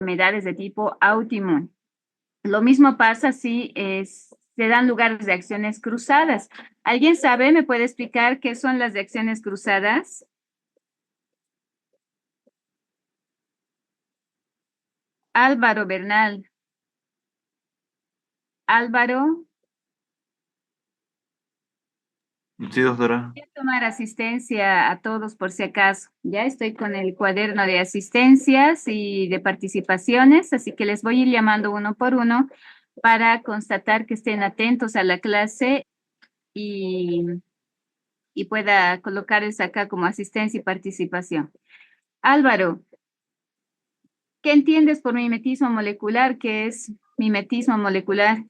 enfermedades de tipo autoinmune. Lo mismo pasa si se dan lugar a reacciones cruzadas. ¿Alguien sabe, me puede explicar qué son las reacciones cruzadas? Álvaro Bernal. Álvaro, Sí, doctora. voy a tomar asistencia a todos por si acaso. Ya estoy con el cuaderno de asistencias y de participaciones, así que les voy a ir llamando uno por uno para constatar que estén atentos a la clase y, y pueda colocarles acá como asistencia y participación. Álvaro, ¿qué entiendes por mimetismo molecular? ¿Qué es mimetismo molecular?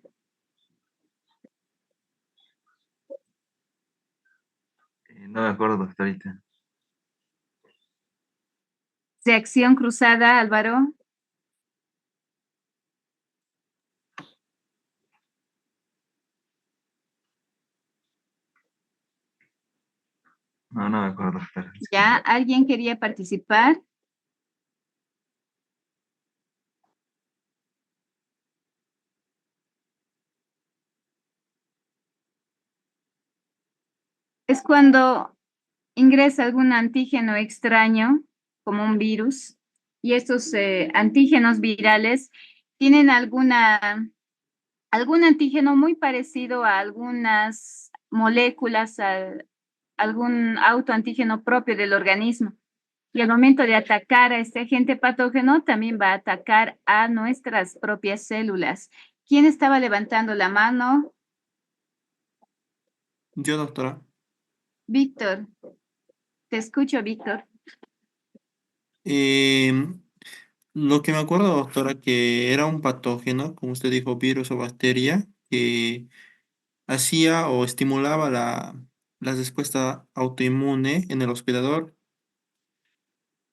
No me acuerdo, doctorita. Reacción cruzada, Álvaro. No, no me acuerdo, doctora. ¿Ya? Disculpe. ¿Alguien quería participar? Es cuando ingresa algún antígeno extraño, como un virus, y estos antígenos virales tienen algún antígeno muy parecido a algunas moléculas, a algún autoantígeno propio del organismo. Y al momento de atacar a este agente patógeno, también va a atacar a nuestras propias células. ¿Quién estaba levantando la mano? Yo, doctora. Víctor. Te escucho, Víctor. Em, lo que me acuerdo, doctora, que era un patógeno, como usted dijo, virus o bacteria, que hacía o estimulaba la respuesta autoinmune en el hospedador.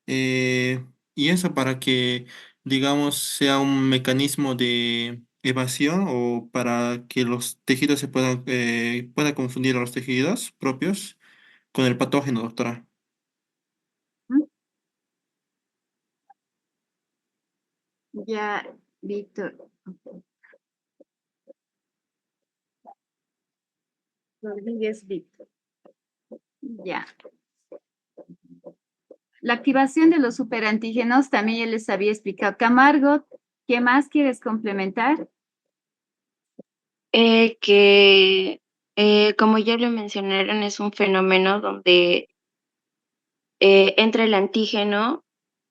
Y eso para que, digamos, sea un mecanismo de evasión o para que los tejidos se pueda confundir a los tejidos propios con el patógeno, doctora. Ya, Víctor. Rodríguez Víctor. Ya. La activación de los superantígenos también ya les había explicado. Camargo, ¿qué más quieres complementar? Que, como ya lo mencionaron, es un fenómeno donde entra el antígeno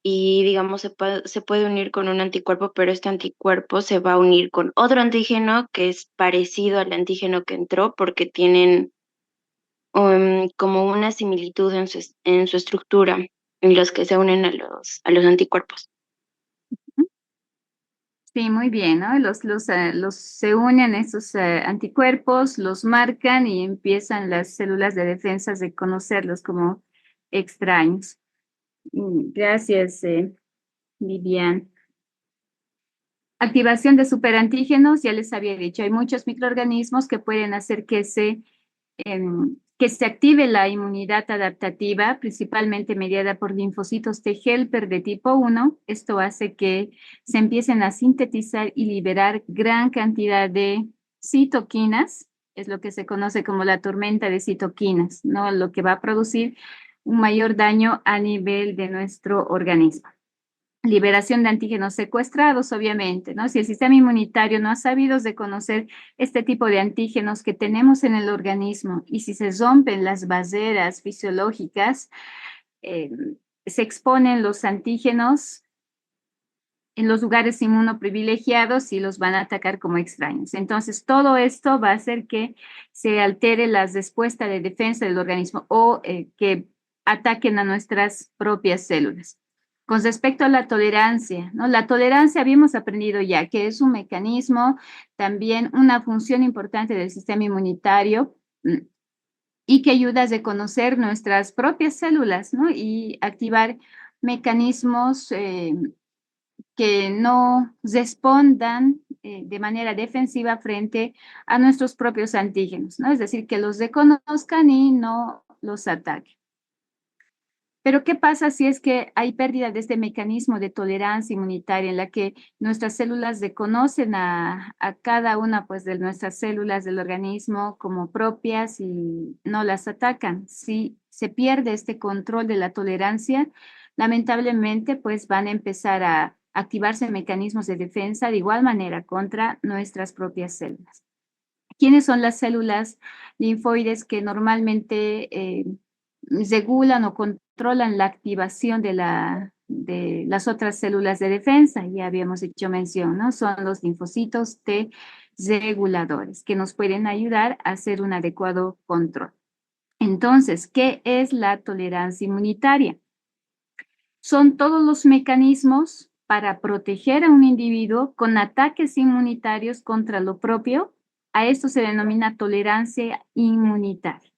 y, digamos, se puede unir con un anticuerpo, pero este anticuerpo se va a unir con otro antígeno que es parecido al antígeno que entró porque tienen como una similitud en su estructura, en los que se unen a a los anticuerpos. Sí, muy bien, ¿no? Los se unen estos anticuerpos, los marcan y empiezan las células de defensa a reconocerlos como extraños. Gracias, Vivian. Activación de superantígenos, ya les había dicho, hay muchos microorganismos que pueden hacer que se active la inmunidad adaptativa, principalmente mediada por linfocitos T helper de tipo 1. Esto hace que se empiecen a sintetizar y liberar gran cantidad de citoquinas, es lo que se conoce como la tormenta de citoquinas, ¿no? Lo que va a producir un mayor daño a nivel de nuestro organismo. Liberación de antígenos secuestrados, obviamente, ¿no? Si el sistema inmunitario no ha sabido reconocer este tipo de antígenos que tenemos en el organismo y si se rompen las barreras fisiológicas, eh, se exponen los antígenos en los lugares inmunoprivilegiados y los van a atacar como extraños. Entonces, todo esto va a hacer que se altere la respuesta de defensa del organismo o que ataquen a nuestras propias células. Con respecto a la tolerancia, ¿no? La tolerancia habíamos aprendido ya que es un mecanismo, también una función importante del sistema inmunitario y que ayuda a reconocer nuestras propias células, ¿no? Y activar mecanismos que no respondan de manera defensiva frente a nuestros propios antígenos, ¿no? Es decir, que los reconozcan y no los ataquen. Pero ¿qué pasa si es que hay pérdida de este mecanismo de tolerancia inmunitaria en la que nuestras células reconocen a cada una pues, de nuestras células del organismo como propias y no las atacan? Si se pierde este control de la tolerancia, lamentablemente pues van a empezar a activarse mecanismos de defensa de igual manera contra nuestras propias células. ¿Quiénes son las células linfoides que normalmente regulan o controlan la activación de las otras células de defensa? Ya habíamos hecho mención, ¿no? Son los linfocitos T reguladores que nos pueden ayudar a hacer un adecuado control. Entonces, ¿qué es la tolerancia inmunitaria? Son todos los mecanismos para proteger a un individuo con ataques inmunitarios contra lo propio. A esto se denomina tolerancia inmunitaria.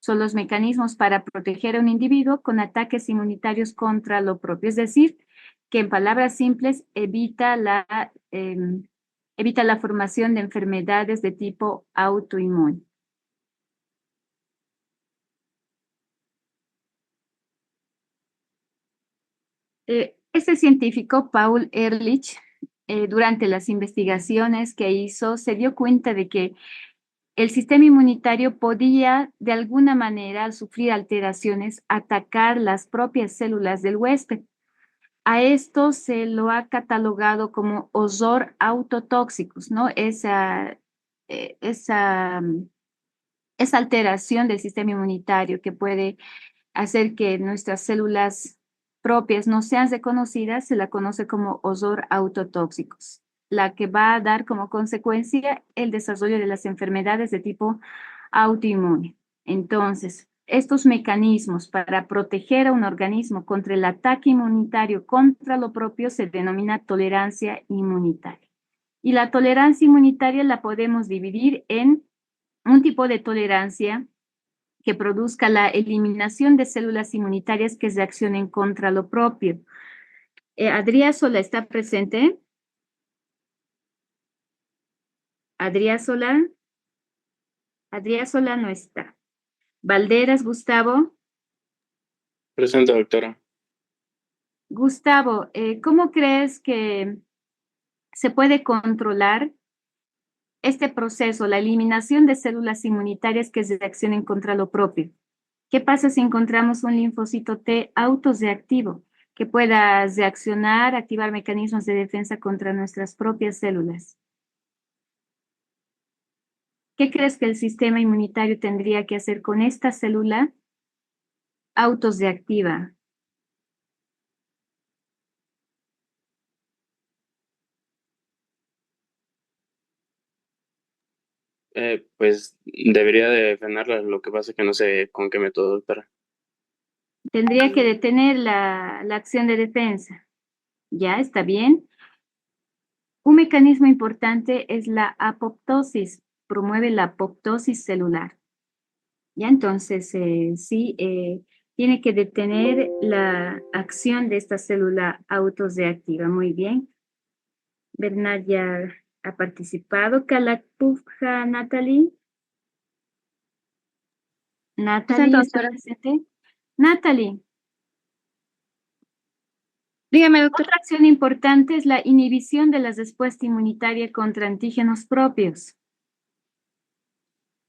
Son los mecanismos para proteger a un individuo con ataques inmunitarios contra lo propio. Es decir, que en palabras simples evita la formación de enfermedades de tipo autoinmune. Este científico, Paul Ehrlich, durante las investigaciones que hizo, se dio cuenta de que el sistema inmunitario podía, de alguna manera, al sufrir alteraciones, atacar las propias células del huésped. A esto se lo ha catalogado como ozor autotóxicos, ¿no? Esa alteración del sistema inmunitario que puede hacer que nuestras células propias no sean reconocidas, se la conoce como ozor autotóxicos, la que va a dar como consecuencia el desarrollo de las enfermedades de tipo autoinmune. Entonces, estos mecanismos para proteger a un organismo contra el ataque inmunitario contra lo propio se denomina tolerancia inmunitaria. Y la tolerancia inmunitaria la podemos dividir en un tipo de tolerancia que produzca la eliminación de células inmunitarias que reaccionen contra lo propio. Adriásola está presente. Adriásola no está. Valderas, Gustavo. Presente, doctora. Gustavo, ¿cómo crees que se puede controlar este proceso, la eliminación de células inmunitarias que reaccionen contra lo propio? ¿Qué pasa si encontramos un linfocito T autoreactivo que pueda reaccionar, activar mecanismos de defensa contra nuestras propias células? ¿Qué crees que el sistema inmunitario tendría que hacer con esta célula autoreactiva? Pues debería de frenarla, lo que pasa es que no sé con qué método, doctora. Tendría que detener la acción de defensa. ¿Ya? ¿Está bien? Un mecanismo importante es la apoptosis, promueve la apoptosis celular. Ya, entonces, sí, tiene que detener la acción de esta célula autoreactiva. Muy bien. Bernard ya ha participado. Kalakpufja, Natalie. Natalie, ¿está presente? Natalie. Dígame, doctora. Otra acción importante es la inhibición de la respuesta inmunitaria contra antígenos propios.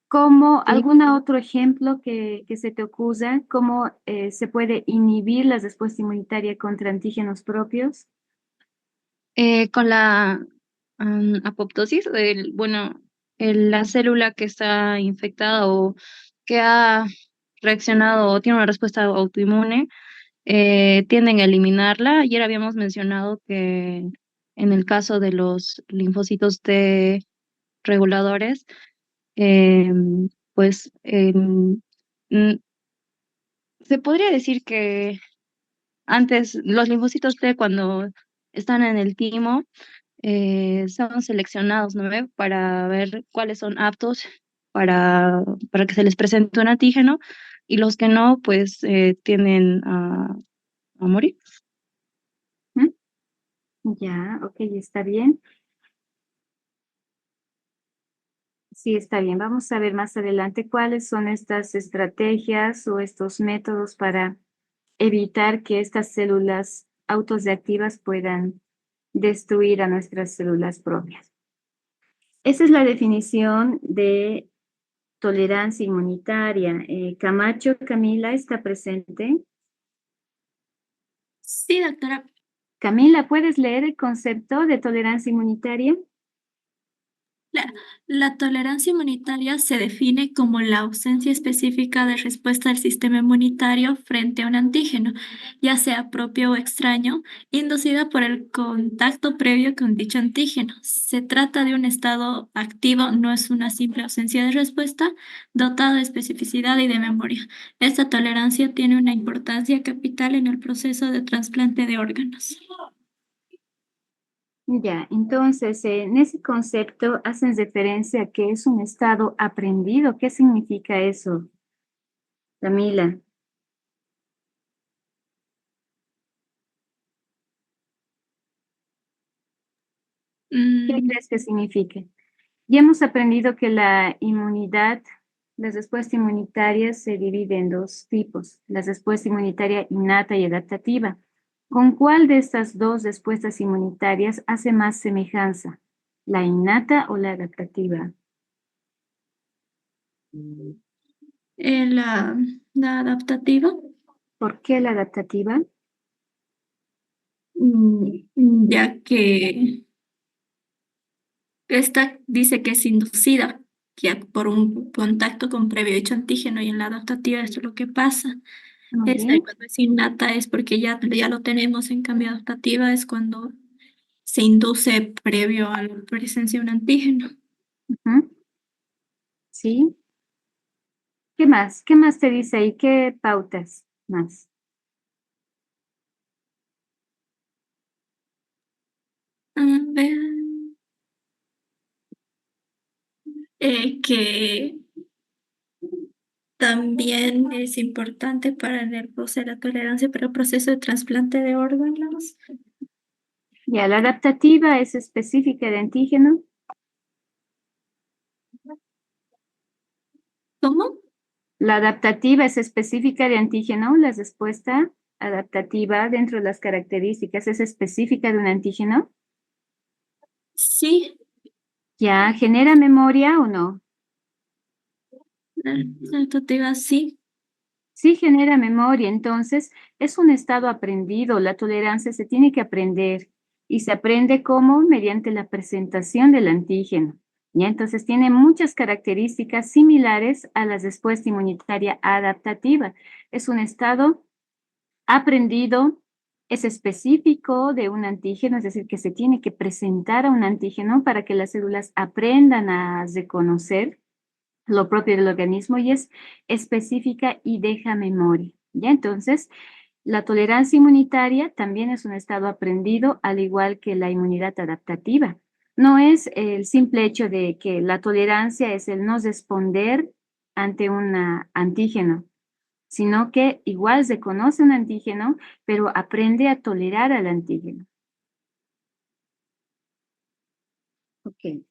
¿Cómo algún otro ejemplo que se te ocurra? ¿Cómo se puede inhibir la respuesta inmunitaria contra antígenos propios? Con la apoptosis, la célula que está infectada o que ha reaccionado o tiene una respuesta autoinmune, tienden a eliminarla. Ayer habíamos mencionado que en el caso de los linfocitos T reguladores, pues mm, se podría decir que antes los linfocitos T cuando están en el timo, son seleccionados, ¿no ve? Para ver cuáles son aptos para que se les presente un antígeno y los que no, pues tienden a morir. ¿Mm? Ya, ok, está bien. Sí, está bien. Vamos a ver más adelante cuáles son estas estrategias o estos métodos para evitar que estas células autoreactivas puedan destruir a nuestras células propias. Esa es la definición de tolerancia inmunitaria. Camacho, Camila, ¿está presente? Sí, doctora. Camila, ¿puedes leer el concepto de tolerancia inmunitaria? La tolerancia inmunitaria se define como la ausencia específica de respuesta del sistema inmunitario frente a un antígeno, ya sea propio o extraño, inducida por el contacto previo con dicho antígeno. Se trata de un estado activo, no es una simple ausencia de respuesta, dotado de especificidad y de memoria. Esta tolerancia tiene una importancia capital en el proceso de trasplante de órganos. Ya, entonces, en ese concepto hacen referencia a que es un estado aprendido. ¿Qué significa eso, Camila? ¿Qué crees que significa? Ya hemos aprendido que la inmunidad, la respuesta inmunitaria se divide en dos tipos, la respuesta inmunitaria innata y adaptativa. ¿Con cuál de estas dos respuestas inmunitarias hace más semejanza? ¿La innata o la adaptativa? La adaptativa, ¿Por qué la adaptativa? ya que esta dice que es inducida ya por un contacto con previo hecho antígeno y en la adaptativa esto es lo que pasa. Muy Esta bien. cuando es innata es porque ya lo tenemos, en cambio adaptativa es cuando se induce previo a la presencia de un antígeno. Ujú. ¿Sí? ¿Qué más? ¿Qué más te dice ahí? ¿Qué pautas más? A ver, que también es importante para el proceso de la tolerancia para el proceso de trasplante de órganos. Ya, la adaptativa es específica de antígeno. ¿Cómo? La adaptativa es específica de antígeno. La respuesta adaptativa dentro de las características es específica de un antígeno. Sí, Ya, ¿genera memoria o no? la adaptativa sí. Sí genera memoria, entonces es un estado aprendido. La tolerancia se tiene que aprender y se aprende como mediante la presentación del antígeno. ¿Ya? Entonces tiene muchas características similares a la respuesta inmunitaria adaptativa. Es un estado aprendido, es específico de un antígeno, es decir, que se tiene que presentar a un antígeno para que las células aprendan a reconocer lo propio del organismo y es específica y deja memoria. ¿Ya? Entonces, la tolerancia inmunitaria también es un estado aprendido, al igual que la inmunidad adaptativa. No es el simple hecho de que la tolerancia es el no responder ante un antígeno, sino que igual se conoce un antígeno, pero aprende a tolerar al antígeno. Ok.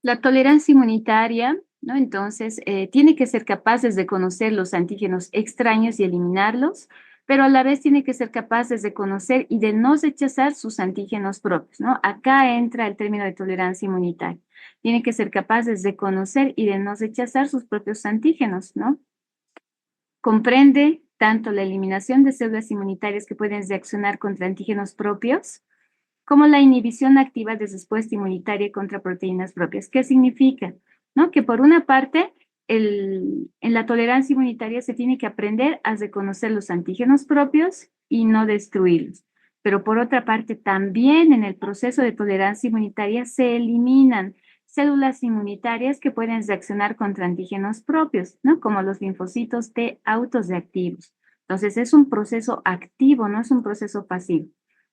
La tolerancia inmunitaria, ¿no? Entonces, tiene que ser capaces de conocer los antígenos extraños y eliminarlos, pero a la vez tiene que ser capaces de conocer y de no rechazar sus antígenos propios, ¿no? Acá entra el término de tolerancia inmunitaria. Tiene que ser capaces de conocer y de no rechazar sus propios antígenos, ¿no? Comprende tanto la eliminación de células inmunitarias que pueden reaccionar contra antígenos propios, como la inhibición activa de respuesta inmunitaria contra proteínas propias. ¿Qué significa? ¿No? Que por una parte, en la tolerancia inmunitaria se tiene que aprender a reconocer los antígenos propios y no destruirlos. Pero por otra parte, también en el proceso de tolerancia inmunitaria se eliminan células inmunitarias que pueden reaccionar contra antígenos propios, ¿no? Como los linfocitos T autoreactivos. Entonces, es un proceso activo, no es un proceso pasivo.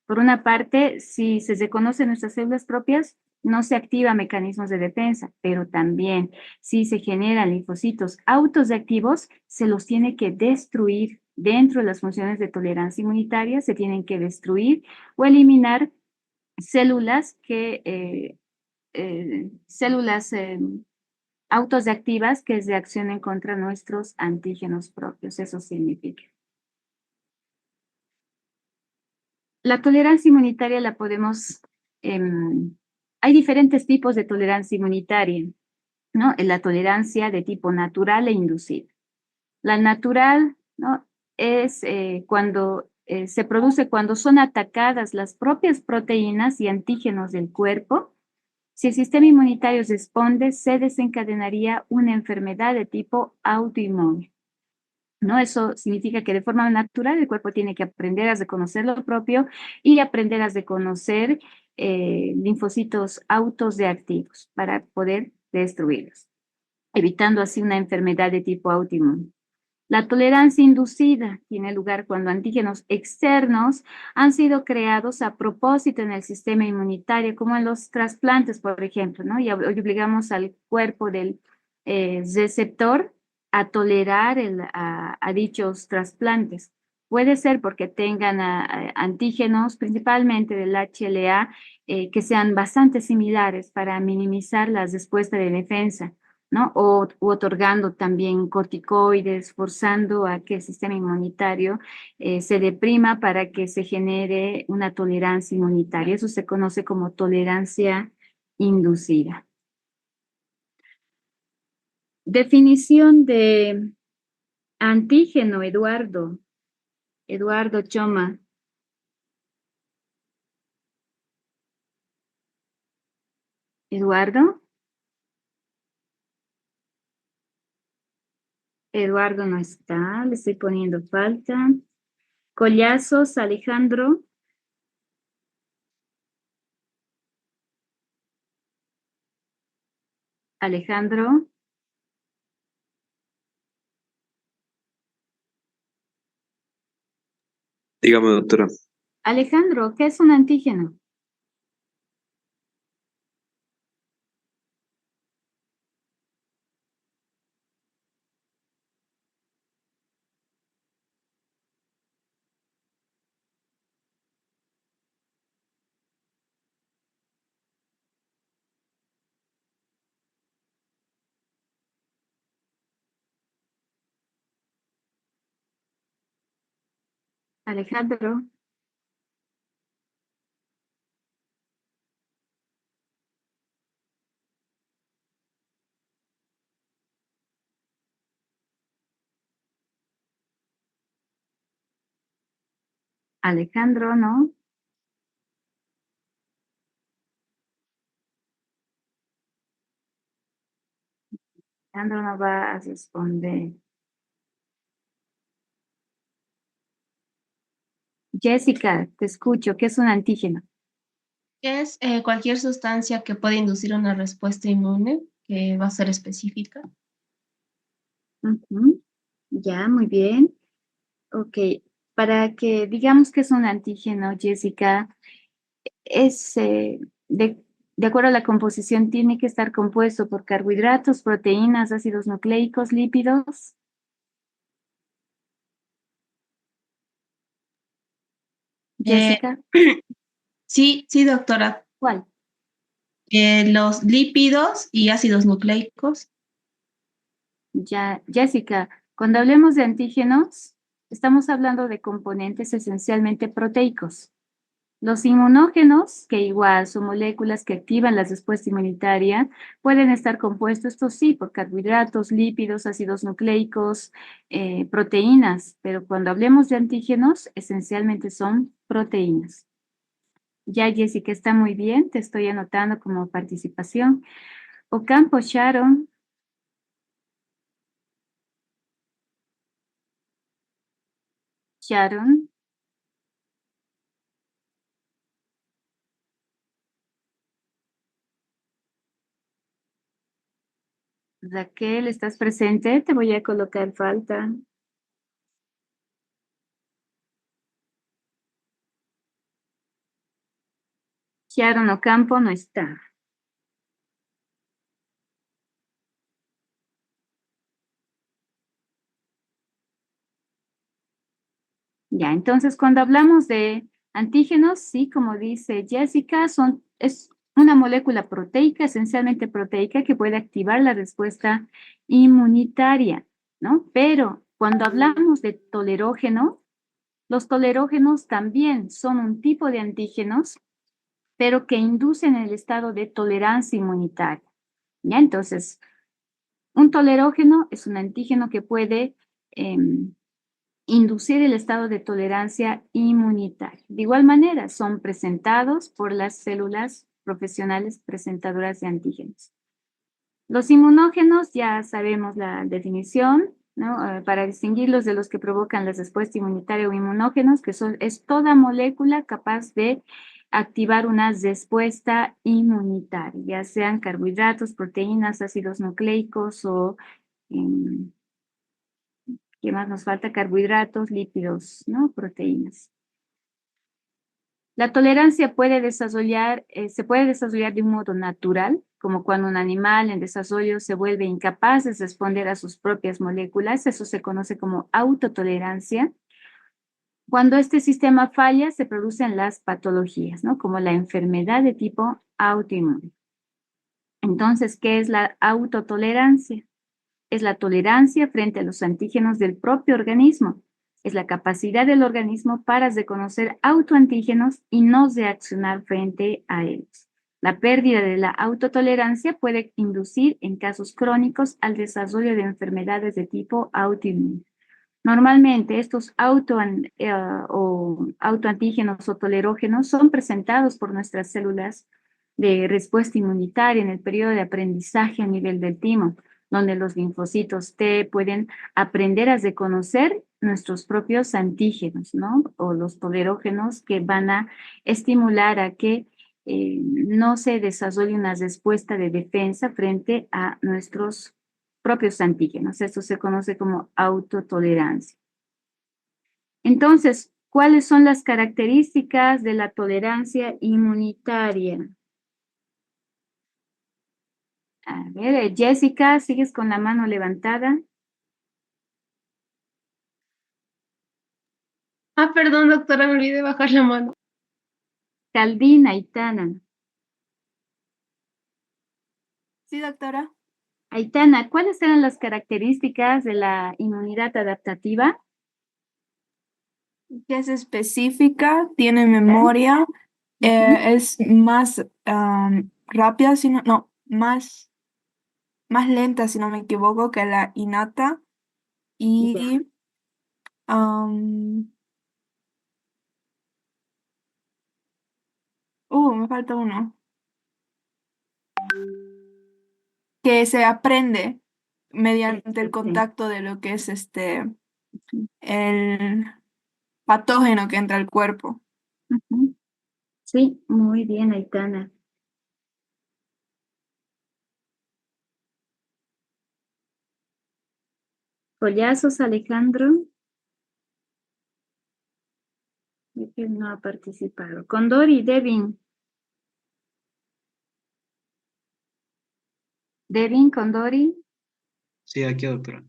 Por una parte, si se reconocen nuestras células propias, no se activan mecanismos de defensa, pero también si se generan linfocitos autoreactivos, se los tiene que destruir dentro de las funciones de tolerancia inmunitaria, se tienen que destruir o eliminar células que, células autos de activas que reaccionen contra nuestros antígenos propios. Eso significa. La tolerancia inmunitaria la podemos, hay diferentes tipos de tolerancia inmunitaria, ¿no? La tolerancia de tipo natural e inducida. La natural, ¿no? Es cuando se produce cuando son atacadas las propias proteínas y antígenos del cuerpo. Si el sistema inmunitario responde, se desencadenaría una enfermedad de tipo autoinmune, ¿no? Eso significa que de forma natural el cuerpo tiene que aprender a reconocer lo propio y aprender a reconocer linfocitos autoreactivos para poder destruirlos, evitando así una enfermedad de tipo autoinmune. La tolerancia inducida tiene lugar cuando antígenos externos han sido creados a propósito en el sistema inmunitario, como en los trasplantes, por ejemplo, ¿no? Y obligamos al cuerpo del receptor a tolerar a dichos trasplantes. Puede ser porque tengan antígenos, principalmente del HLA, que sean bastante similares para minimizar la respuesta de defensa, ¿no? O otorgando también corticoides, forzando a que el sistema inmunitario se deprima para que se genere una tolerancia inmunitaria. Eso se conoce como tolerancia inducida. Definición de antígeno, Eduardo. Eduardo Choma. Eduardo. Eduardo no está, le estoy poniendo falta. Collazos, Alejandro. Alejandro. Dígame, doctora. Alejandro, ¿qué es un antígeno? Alejandro. Alejandro, ¿no? Alejandro no va a responder. Jessica, te escucho. ¿Qué es un antígeno? Es cualquier sustancia que puede inducir una respuesta inmune que va a ser específica. Ujú. Ya, muy bien. Ok, para que digamos que es un antígeno, Jessica, es de acuerdo a la composición, tiene que estar compuesto por carbohidratos, proteínas, ácidos nucleicos, lípidos. Eh, Jessica, sí, sí, doctora. ¿cuál? Los lípidos y ácidos nucleicos. Ya, Jessica, cuando hablemos de antígenos, estamos hablando de componentes esencialmente proteicos. Los inmunógenos, que igual son moléculas que activan la respuesta inmunitaria, pueden estar compuestos, esto sí, por carbohidratos, lípidos, ácidos nucleicos, proteínas, pero cuando hablemos de antígenos, esencialmente son proteínas. Ya, Jessica, está muy bien, te estoy anotando como participación. Ocampo, Sharon. Sharon. Raquel, ¿estás presente? Te voy a colocar falta. Sharon Ocampo no está. Ya, entonces cuando hablamos de antígenos, sí, como dice Jessica, una molécula proteica, esencialmente proteica, que puede activar la respuesta inmunitaria, ¿no? Pero cuando hablamos de tolerógeno, los tolerógenos también son un tipo de antígenos, pero que inducen el estado de tolerancia inmunitaria, ¿ya? Entonces, un tolerógeno es un antígeno que puede inducir el estado de tolerancia inmunitaria. De igual manera, son presentados por las células profesionales presentadoras de antígenos. Los inmunógenos, ya sabemos la definición, ¿no? Para distinguirlos de los que provocan la respuesta inmunitaria o inmunógenos, que es toda molécula capaz de activar una respuesta inmunitaria, ya sean carbohidratos, proteínas, ácidos nucleicos o ¿qué más nos falta? Carbohidratos, lípidos, ¿no? Proteínas. La tolerancia se puede desarrollar de un modo natural, como cuando un animal en desarrollo se vuelve incapaz de responder a sus propias moléculas. Eso se conoce como autotolerancia. Cuando este sistema falla, se producen las patologías, ¿no? Como la enfermedad de tipo autoinmune. Entonces, ¿qué es la autotolerancia? Es la tolerancia frente a los antígenos del propio organismo. Es la capacidad del organismo para reconocer autoantígenos y no reaccionar frente a ellos. La pérdida de la autotolerancia puede inducir en casos crónicos al desarrollo de enfermedades de tipo autoinmune. Normalmente estos autoantígenos o tolerógenos son presentados por nuestras células de respuesta inmunitaria en el periodo de aprendizaje a nivel del timo, donde los linfocitos T pueden aprender a reconocer nuestros propios antígenos, ¿no? O los tolerógenos que van a estimular a que no se desarrolle una respuesta de defensa frente a nuestros propios antígenos. Esto se conoce como autotolerancia. Entonces, ¿cuáles son las características de la tolerancia inmunitaria? A ver, Jessica, sigues con la mano levantada. Perdón, doctora, me olvidé bajar la mano. Caldina, Aitana. Sí, doctora. Aitana, ¿cuáles eran las características de la inmunidad adaptativa? Que es específica, tiene memoria, es más rápida, no, más lenta, si no me equivoco, que la innata. Y me falta uno. Que se aprende mediante el contacto de lo que es el patógeno que entra al cuerpo. Ujú. Sí, muy bien, Aitana. Collazos, Alejandro. Que no ha participado. Condori, Devin. Devin, Condori. Sí, aquí, doctora.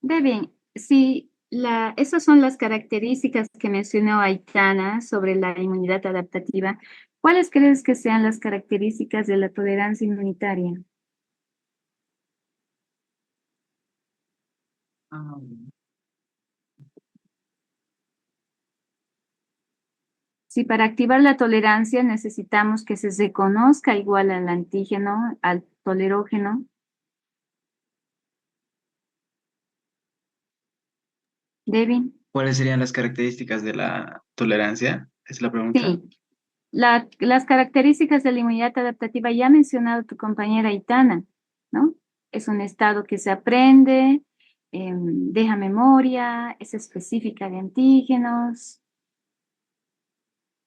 Devin, sí, esas son las características que mencionó Aitana sobre la inmunidad adaptativa. ¿Cuáles crees que sean las características de la tolerancia inmunitaria? Si para activar la tolerancia necesitamos que se reconozca igual al antígeno, al tolerógeno. Devin. ¿Cuáles serían las características de la tolerancia? ¿Es la pregunta? Sí, las características de la inmunidad adaptativa ya ha mencionado tu compañera Aitana, ¿no? Es un estado que se aprende, deja memoria, es específica de antígenos.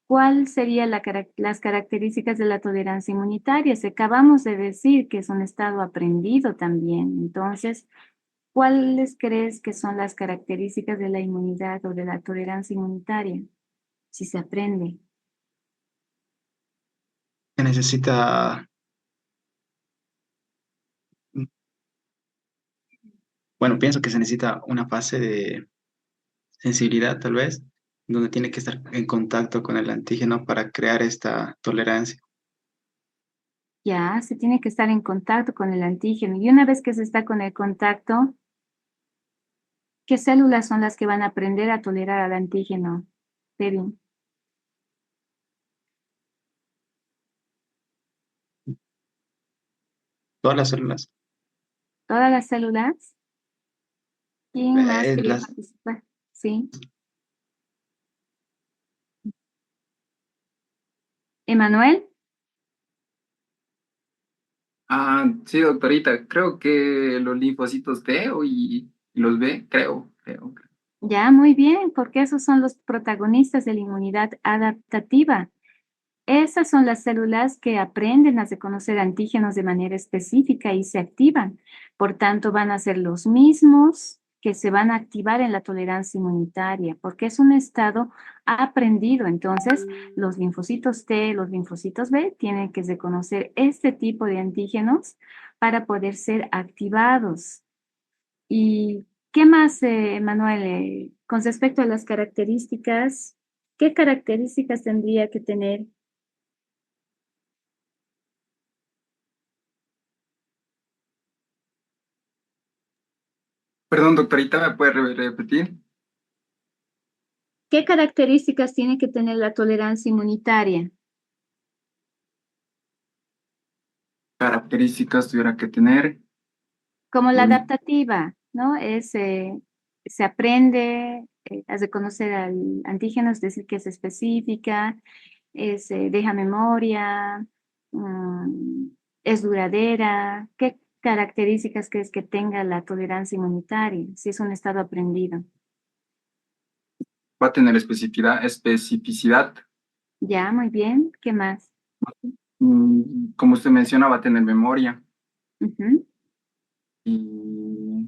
¿Cuál serían las características de la tolerancia inmunitaria? Si acabamos de decir que es un estado aprendido también. Entonces, ¿cuáles crees que son las características de la inmunidad o de la tolerancia inmunitaria? Si se aprende. Se necesita, bueno, pienso que se necesita una fase de sensibilidad, tal vez, donde tiene que estar en contacto con el antígeno para crear esta tolerancia. Ya, se tiene que estar en contacto con el antígeno. Y una vez que se está con el contacto, ¿qué células son las que van a aprender a tolerar al antígeno? Kevin? Todas las células. ¿Todas las células? ¿Quién más quería Las, participar? Sí. ¿Emanuel? Sí, doctorita, creo que los linfocitos T y los B, creo. Ya, muy bien, porque esos son los protagonistas de la inmunidad adaptativa. Esas son las células que aprenden a reconocer antígenos de manera específica y se activan. Por tanto, van a ser los mismos que se van a activar en la tolerancia inmunitaria, porque es un estado aprendido. Entonces, los linfocitos T, los linfocitos B tienen que reconocer este tipo de antígenos para poder ser activados. ¿Y qué más, Manuel, con respecto a las características? ¿Qué características tendría que tener? Perdón, doctorita, ¿me puede repetir? ¿Qué características tiene que tener la tolerancia inmunitaria? Características tuviera que tener. Como la mm, adaptativa, ¿no? Se aprende a reconocer al antígeno, es decir, que es específica, deja memoria, mm, es duradera. ¿Qué características crees que tenga la tolerancia inmunitaria si es un estado aprendido? Va a tener especificidad. Ya, muy bien. ¿Qué más? Como usted menciona, va a tener memoria. Ujú. Y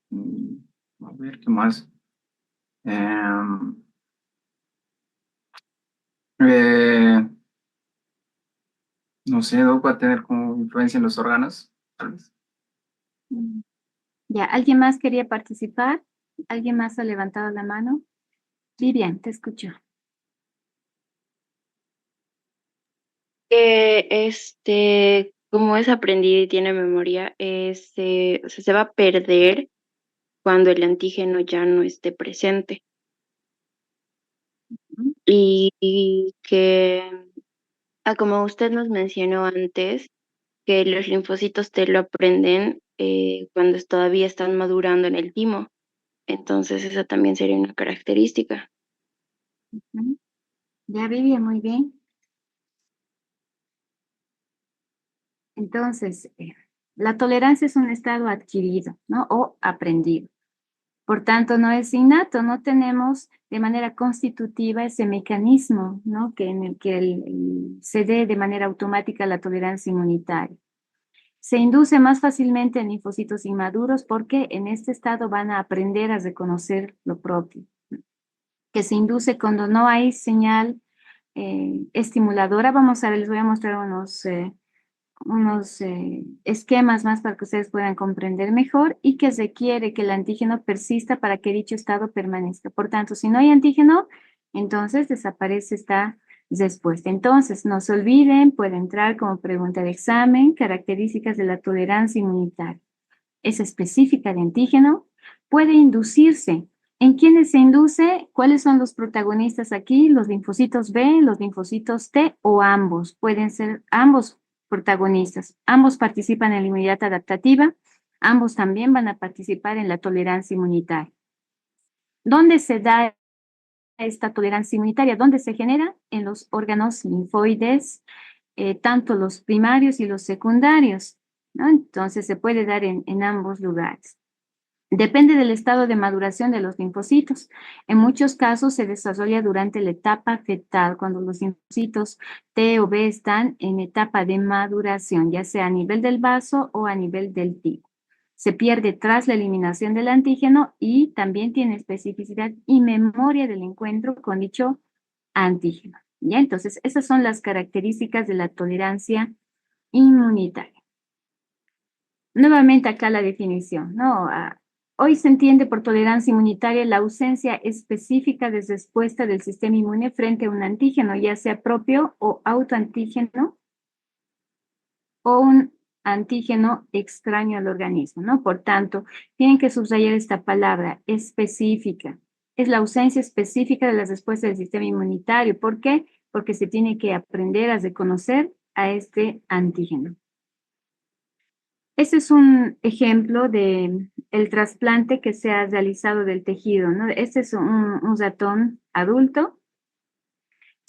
mm, a ver, ¿qué más? Em, eh, no sé, Doc, va a tener como influencia en los órganos, tal vez. Mm. Ya, ¿alguien más quería participar? ¿Alguien más ha levantado la mano? Vivian, te escucho. Como es aprendido y tiene memoria, o sea, se va a perder cuando el antígeno ya no esté presente. Ujú. Y que, como usted nos mencionó antes, que los linfocitos T lo aprenden cuando todavía están madurando en el timo. Entonces, esa también sería una característica. Ujú. Ya, Vivian, muy bien. Entonces, la tolerancia es un estado adquirido, ¿no? O aprendido. Por tanto, no es innato, no tenemos de manera constitutiva ese mecanismo, ¿no? Que en el que se dé de manera automática la tolerancia inmunitaria. Se induce más fácilmente en linfocitos inmaduros porque en este estado van a aprender a reconocer lo propio, que se induce cuando no hay señal estimuladora. Vamos a ver, les voy a mostrar unos esquemas más para que ustedes puedan comprender mejor y que requiere que el antígeno persista para que dicho estado permanezca. Por tanto, si no hay antígeno, entonces desaparece esta respuesta. Entonces, no se olviden, puede entrar como pregunta de examen, características de la tolerancia inmunitaria. Es específica de antígeno, puede inducirse. ¿En quiénes se induce? ¿Cuáles son los protagonistas aquí? ¿Los linfocitos B, los linfocitos T o ambos? Pueden ser ambos protagonistas. Ambos participan en la inmunidad adaptativa, ambos también van a participar en la tolerancia inmunitaria. ¿Dónde se da esta tolerancia inmunitaria? ¿Dónde se genera? En los órganos linfoides, tanto los primarios y los secundarios, ¿no? Entonces se puede dar en ambos lugares. Depende del estado de maduración de los linfocitos. En muchos casos se desarrolla durante la etapa fetal, cuando los linfocitos T o B están en etapa de maduración, ya sea a nivel del vaso o a nivel del tipo. Se pierde tras la eliminación del antígeno y también tiene especificidad y memoria del encuentro con dicho antígeno. ¿Ya? Entonces, esas son las características de la tolerancia inmunitaria. Nuevamente acá la definición, ¿no? Hoy se entiende por tolerancia inmunitaria la ausencia específica de respuesta del sistema inmune frente a un antígeno, ya sea propio o autoantígeno, o un antígeno extraño al organismo, ¿no? Por tanto, tienen que subrayar esta palabra específica. Es la ausencia específica de las respuestas del sistema inmunitario. ¿Por qué? Porque se tiene que aprender a reconocer a este antígeno. Este es un ejemplo de el trasplante que se ha realizado del tejido, ¿no? Este es un ratón adulto.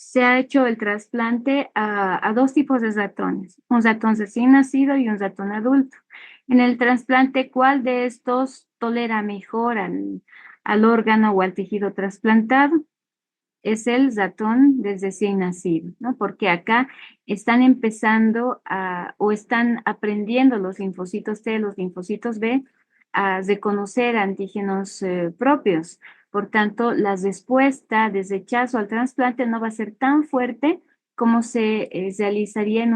Se ha hecho el trasplante a dos tipos de ratones, un ratón recién nacido y un ratón adulto. En el trasplante, ¿cuál de estos tolera mejor al órgano o al tejido trasplantado? Es el ratón del recién nacido, ¿no? Porque acá están empezando o están aprendiendo los linfocitos T, los linfocitos B, a reconocer antígenos propios. Por tanto, la respuesta de rechazo al trasplante no va a ser tan fuerte como se realizaría en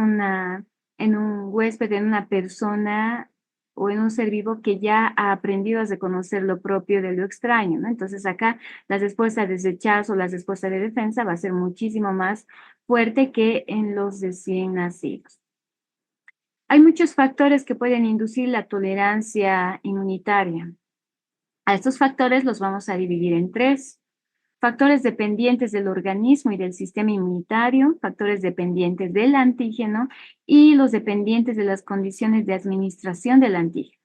un huésped, en una persona o en un ser vivo que ya ha aprendido a reconocer lo propio de lo extraño, ¿no? Entonces acá la respuesta de rechazo, la respuesta de defensa va a ser muchísimo más fuerte que en los recién nacidos. Hay muchos factores que pueden inducir la tolerancia inmunitaria. A estos factores los vamos a dividir en tres. Factores dependientes del organismo y del sistema inmunitario, factores dependientes del antígeno y los dependientes de las condiciones de administración del antígeno.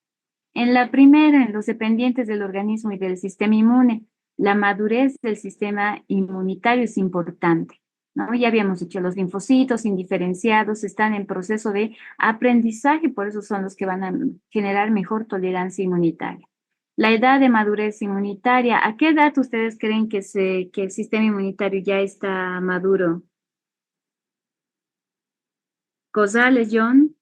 En la primera, en los dependientes del organismo y del sistema inmune, la madurez del sistema inmunitario es importante, ¿no? Ya habíamos dicho, los linfocitos indiferenciados están en proceso de aprendizaje, por eso son los que van a generar mejor tolerancia inmunitaria. La edad de madurez inmunitaria, ¿a qué edad ustedes creen que el sistema inmunitario ya está maduro? González, John.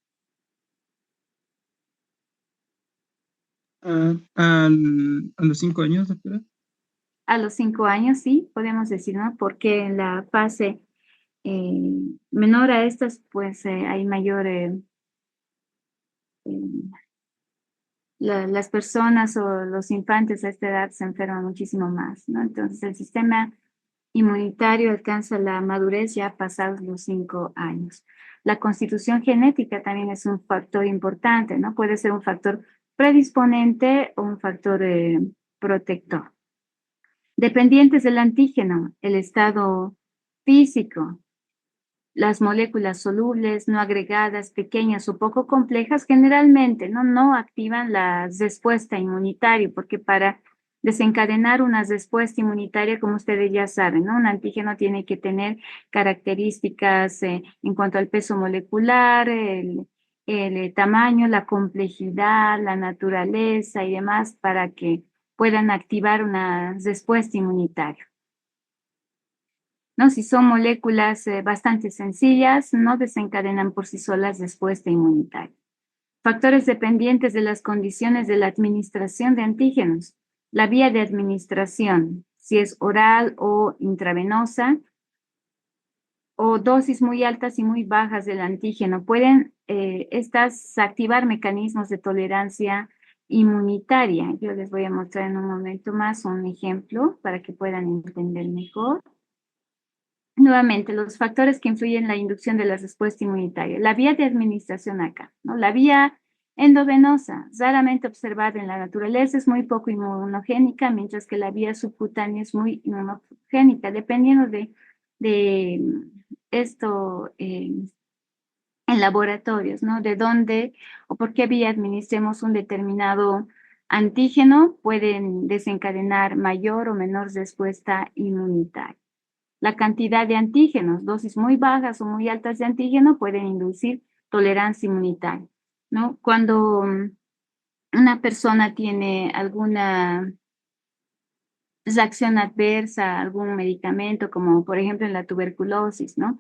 A los 5 años, doctora. A los 5 años, sí, podemos decir, ¿no? Porque en la fase menor a estas, pues hay mayor, las personas o los infantes a esta edad se enferman muchísimo más, ¿no? Entonces el sistema inmunitario alcanza la madurez ya pasados los 5 años. La constitución genética también es un factor importante, ¿no? Puede ser un factor predisponente o un factor protector. Dependientes del antígeno, el estado físico, las moléculas solubles, no agregadas, pequeñas o poco complejas, generalmente no activan la respuesta inmunitaria, porque para desencadenar una respuesta inmunitaria, como ustedes ya saben, ¿no? Un antígeno tiene que tener características en cuanto al peso molecular, el tamaño, la complejidad, la naturaleza y demás para que puedan activar una respuesta inmunitaria. ¿No? Si son moléculas bastante sencillas, no desencadenan por sí solas respuesta inmunitaria. Factores dependientes de las condiciones de la administración de antígenos. La vía de administración, si es oral o intravenosa, o dosis muy altas y muy bajas del antígeno, pueden estas activar mecanismos de tolerancia inmunitaria. Yo les voy a mostrar en un momento más un ejemplo para que puedan entender mejor. Nuevamente, los factores que influyen en la inducción de la respuesta inmunitaria. La vía de administración acá, ¿no? La vía endovenosa, raramente observada en la naturaleza, es muy poco inmunogénica, mientras que la vía subcutánea es muy inmunogénica, dependiendo de esto en laboratorios, ¿no? De dónde o por qué vía administremos un determinado antígeno, pueden desencadenar mayor o menor respuesta inmunitaria. La cantidad de antígenos, dosis muy bajas o muy altas de antígeno pueden inducir tolerancia inmunitaria, ¿no? Cuando una persona tiene alguna reacción adversa a algún medicamento, como por ejemplo en la tuberculosis, ¿no?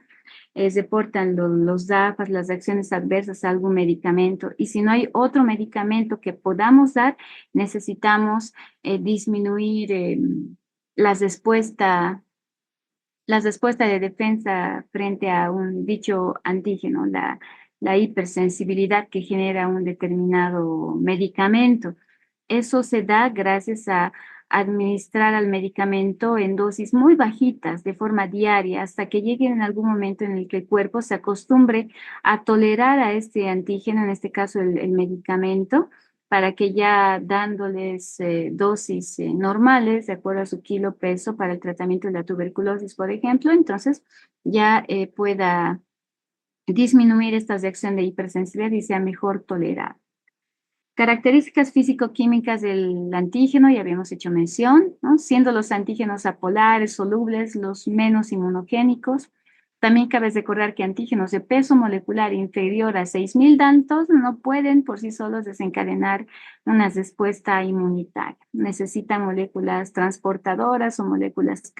Reportan los DAFAs, las reacciones adversas a algún medicamento, y si no hay otro medicamento que podamos dar, necesitamos disminuir la respuesta de defensa frente a un dicho antígeno, la hipersensibilidad que genera un determinado medicamento. Eso se da gracias a administrar al medicamento en dosis muy bajitas de forma diaria hasta que llegue en algún momento en el que el cuerpo se acostumbre a tolerar a este antígeno, en este caso el medicamento, para que ya dándoles dosis normales de acuerdo a su kilo peso para el tratamiento de la tuberculosis, por ejemplo, entonces ya pueda disminuir esta reacción de hipersensibilidad y sea mejor tolerada. Características físico-químicas del antígeno, ya habíamos hecho mención, ¿no? Siendo los antígenos apolares, solubles, los menos inmunogénicos. También cabe recordar que antígenos de peso molecular inferior a 6.000 Daltons no pueden por sí solos desencadenar una respuesta inmunitaria. Necesitan moléculas transportadoras o moléculas